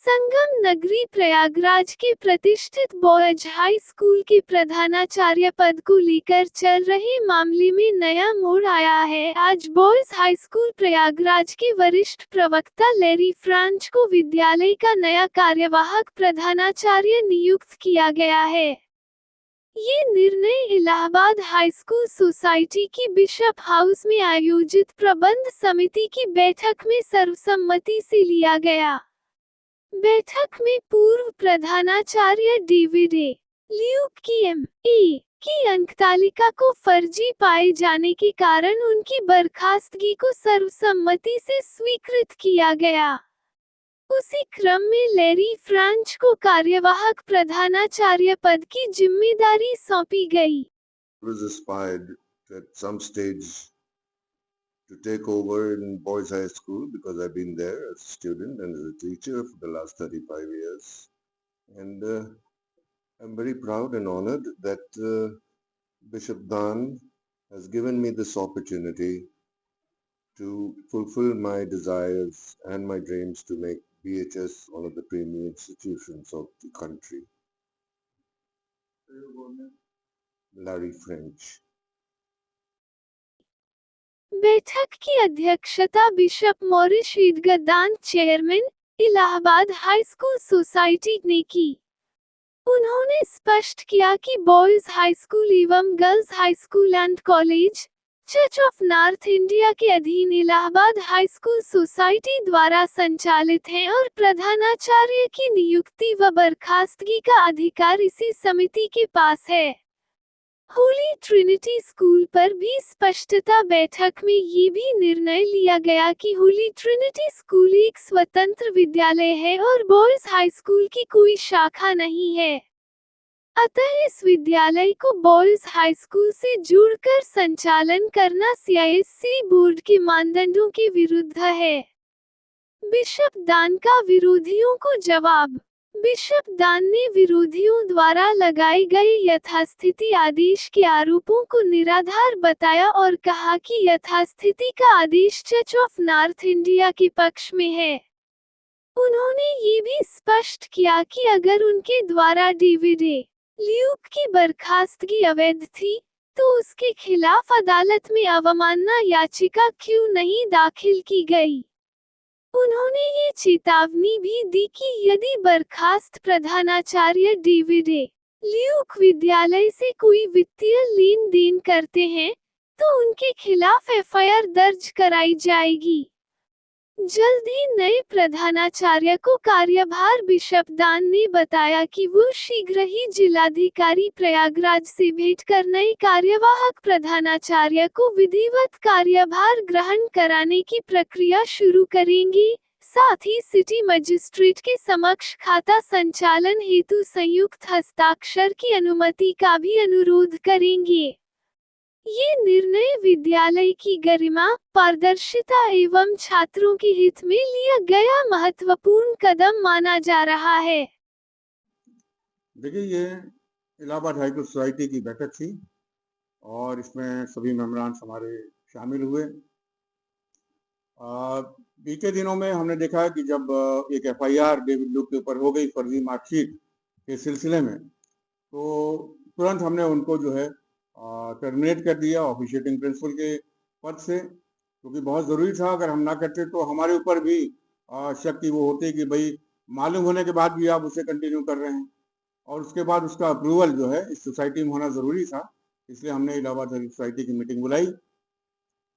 संगम नगरी प्रयागराज के प्रतिष्ठित बॉयज हाई स्कूल के प्रधानाचार्य पद को लेकर चल रहे मामले में नया मोड़ आया है। आज बॉयज हाई स्कूल प्रयागराज के वरिष्ठ प्रवक्ता लैरी फ्रांच को विद्यालय का नया कार्यवाहक प्रधानाचार्य नियुक्त किया गया है। ये निर्णय इलाहाबाद हाई स्कूल सोसाइटी की बिशप हाउस में आयोजित प्रबंध समिति की बैठक में सर्वसम्मति से लिया गया। बैठक में पूर्व प्रधानाचार्य डेविड ए. ल्यूक की M.A. की अंकतालिका को फर्जी पाए जाने के कारण उनकी बर्खास्तगी को सर्वसम्मति से स्वीकृत किया गया। उसी क्रम में लैरी फ्रांच को कार्यवाहक प्रधानाचार्य पद की जिम्मेदारी सौंपी गई। Was aspired at some stage to take over in Boys High School because I've been there as a student and as a teacher for the last 35 years. And I'm very proud and honored that Bishop Dan has given me this opportunity to fulfill my desires and my dreams to make BHS one of the premier institutions of the country. Larry French. बैठक की अध्यक्षता bishop Morris ईदगदान chairman Allahabad high school society ने की। उन्होंने स्पष्ट किया कि बॉयज हाई स्कूल एवं girls high school and college church of North India के अधीन इलाहाबाद हाई स्कूल सोसाइटी द्वारा संचालित हैं और प्रधानाचार्य की नियुक्ति व बर्खास्तगी का अधिकार इसी समिति के पास है। होली ट्रिनिटी स्कूल पर भी स्पष्टता बैठक में ये भी निर्णय लिया गया कि होली ट्रिनिटी स्कूल एक स्वतंत्र विद्यालय है और बॉयज हाई स्कूल की कोई शाखा नहीं है। अतः इस विद्यालय को बॉयज हाई स्कूल से जोड़कर संचालन करना CISC बोर्ड के मानदंडों के विरुद्ध है। बिशप दान का विरोधियों को जवाब। बिशप दान ने विरोधियों द्वारा लगाए गए यथास्थिति आदेश के आरोपों को निराधार बताया और कहा कि यथास्थिति का आदेश चर्च ऑफ नॉर्थ इंडिया के पक्ष में है। उन्होंने ये भी स्पष्ट किया कि अगर उनके द्वारा डेविड ए. ल्यूक की बर्खास्तगी अवैध थी, तो उसके खिलाफ अदालत में अवमानना याचिका क्यों नहीं दाखिल की गई। उन्होंने ये चेतावनी भी दी कि यदि बर्खास्त प्रधानाचार्य डेविड ए. ल्यूक विद्यालय से कोई वित्तीय लेन देन करते हैं, तो उनके खिलाफ FIR दर्ज कराई जाएगी। जल्द ही नए प्रधानाचार्य को कार्यभार बिशप दान ने बताया कि वो शीघ्र ही जिलाधिकारी प्रयागराज से भेंट कर नए कार्यवाहक प्रधानाचार्य को विधिवत कार्यभार ग्रहण कराने की प्रक्रिया शुरू करेंगे। साथ ही सिटी मजिस्ट्रेट के समक्ष खाता संचालन हेतु संयुक्त हस्ताक्षर की अनुमति का भी अनुरोध करेंगे। ये निर्णय विद्यालय की गरिमा, पारदर्शिता एवं छात्रों के हित में लिया गया महत्वपूर्ण कदम माना जा रहा है। देखिए, ये इलाहाबाद हाई स्कूल सोसाइटी की बैठक थी और इसमें सभी मेंबरान हमारे शामिल हुए। बीते दिनों में हमने देखा कि जब एक FIR डेविड ल्यूक के ऊपर हो गई फर्जी मार्कशीट के सिलसिले में, तो तुरंत हमने उनको जो है टर्मिनेट कर दिया ऑफिशिएटिंग प्रिंसिपल के पद से, क्योंकि बहुत ज़रूरी था। अगर हम ना करते तो हमारे ऊपर भी शक की वो होती कि भाई मालूम होने के बाद भी आप उसे कंटिन्यू कर रहे हैं, और उसके बाद उसका अप्रूवल जो है इस सोसाइटी में होना ज़रूरी था। इसलिए हमने इलाहाबाद सोसाइटी की मीटिंग बुलाई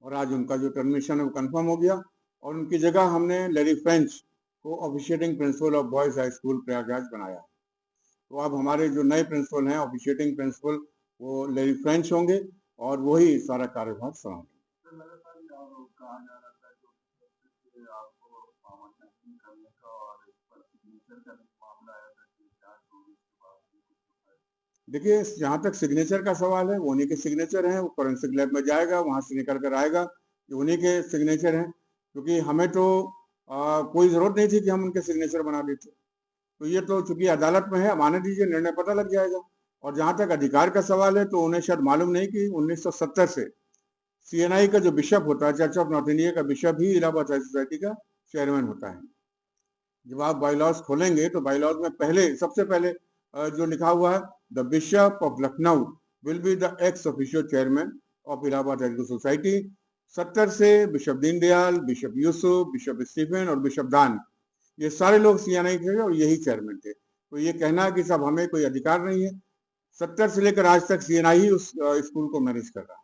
और आज उनका जो टर्मिनेशन है वो कन्फर्म हो गया और उनकी जगह हमने लैरी फ्रेंच को officiating principle of boys high school Prayagraj बनाया। तो अब हमारे जो नए प्रिंसिपल हैं, ऑफिशिएटिंग प्रिंसिपल, वो लैरी फ्रेंच होंगे और वही सारा कार्यभार संभालेंगे। देखिए, जहाँ तक सिग्नेचर का सवाल है, वो उन्हीं के सिग्नेचर हैं। वो फॉरेंसिक लैब में जाएगा, वहाँ से निकल कर आएगा कि उन्हीं के सिग्नेचर हैं, क्योंकि हमें तो कोई ज़रूरत नहीं थी कि हम उनके सिग्नेचर बना देते। तो ये तो चूंकि अदालत में है, अब आने दीजिए, निर्णय पता लग जाएगा और जहां तक अधिकार का सवाल है तो उन्हें शायद मालूम नहीं कि 1970 से CNI का जो बिशप होता है, चर्च ऑफ नॉर्थ इंडिया का बिशप ही इलाहाबाद हाई सोसाइटी का चेयरमैन होता है। जब आप बाईलॉज खोलेंगे तो बाईलॉज में सबसे पहले जो लिखा हुआ है, the bishop of Lucknow will be the ex official chairman of Allahabad high society. 70 से bishop Deendayal, bishop Yusuf, bishop Stephen और बिशप दान, ये सारे लोग CNI थे और यही चेयरमैन थे। तो ये कहना कि साहब हमें कोई अधिकार नहीं है, 70 से लेकर आज तक CNI ही उस स्कूल को मैनेज कर रहा है।